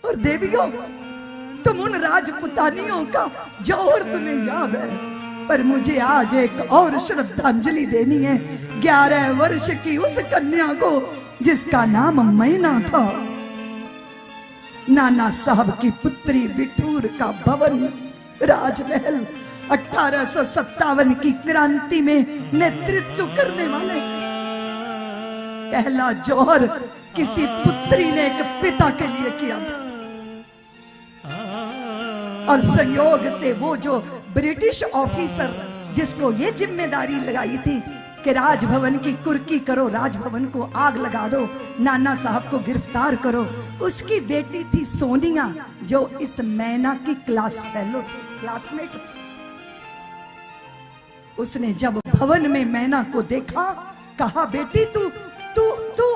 और देवियों, तुम उन राजपुतानियों का जौहर तुम्हें याद है, पर मुझे आज एक और श्रद्धांजलि देनी है 11 वर्ष की उस कन्या को जिसका नाम मैना था। नाना साहब की पुत्री बिठूर का भवन राजमहल 1857 की क्रांति में नेतृत्व करने वाले पहला जौहर किसी पुत्री ने एक पिता के लिए किया था। और संयोग से वो जो ब्रिटिश ऑफिसर जिसको ये जिम्मेदारी लगाई थी कि राजभवन की कुर्की करो, राजभवन को आग लगा दो, नाना साहब को गिरफ्तार करो, उसकी बेटी थी सोनिया, जो इस मैना की क्लास फेलो थी, क्लासमेट थी। उसने जब भवन में मैना को देखा, कहा बेटी तू तू तू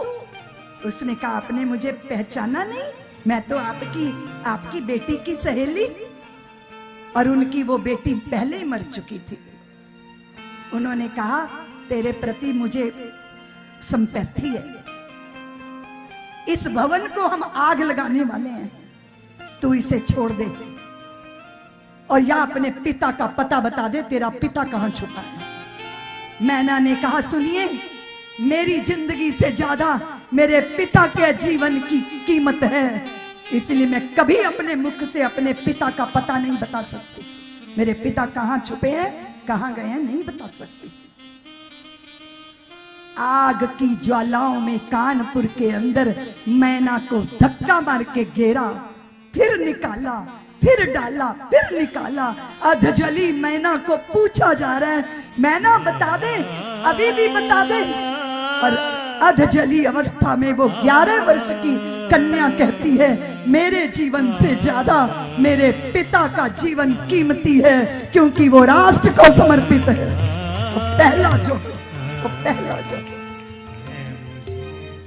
उसने कहा आपने मुझे पहचाना नहीं, मैं तो आपकी बेटी की सहेली। और उनकी वो बेटी पहले ही मर चुकी थी। उन्होंने कहा तेरे प्रति मुझे संपैथी है, इस भवन को हम आग लगाने वाले हैं, तू इसे छोड़ दे और या अपने पिता का पता बता दे, तेरा पिता कहां छुपा है। मैना ने कहा सुनिए, मेरी जिंदगी से ज्यादा मेरे पिता के जीवन की कीमत है, इसलिए मैं कभी अपने मुख से अपने पिता का पता नहीं बता सकती। मेरे पिता कहां छुपे हैं, कहां गए हैं, नहीं बता सकती। आग की ज्वालाओं में कानपुर के अंदर मैना को धक्का मार के घेरा, फिर निकाला, फिर डाला, फिर निकाला। अधजली मैना को पूछा जा रहा है, मैना बता दे, अभी भी बता दे। और अधजली अवस्था में वो 11 वर्ष की कन्या कहती है मेरे जीवन से ज्यादा मेरे पिता का जीवन कीमती है, क्योंकि वो राष्ट्र को समर्पित है। वो पहला जो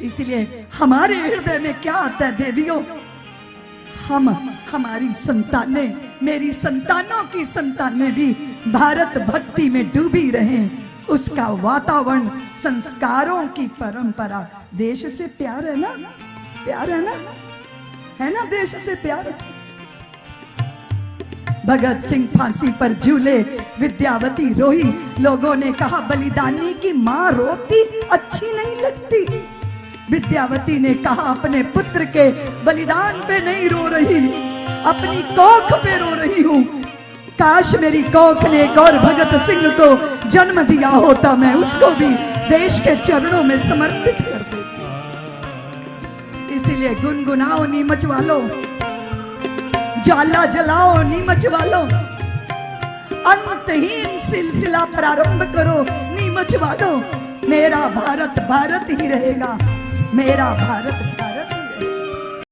इसलिए हमारे हृदय में क्या आता है देवियों, हमारी संतानें, मेरी संतानों की संतानें भी भारत भक्ति में डूबी रहें, उसका वातावरण, संस्कारों की परंपरा। देश से प्यार है ना, प्यार है ना, है ना, देश से प्यार। भगत सिंह फांसी पर झूले, विद्यावती रोई, लोगों ने कहा बलिदानी की मां रोती अच्छी नहीं लगती। विद्यावती ने कहा अपने पुत्र के बलिदान पे नहीं रो रही, अपनी कोख पे रो रही हूं। काश मेरी कोख ने एक और भगत सिंह को जन्म दिया होता, मैं उसको भी देश के चरणों में समर्पित कर देती। इसीलिए गुनगुनाओ नीमच वालों, ज्वाला जलाओ नीमच वालों, अंतहीन सिलसिला प्रारंभ करो नीमच वालों। मेरा भारत भारत ही रहेगा, मेरा भारत।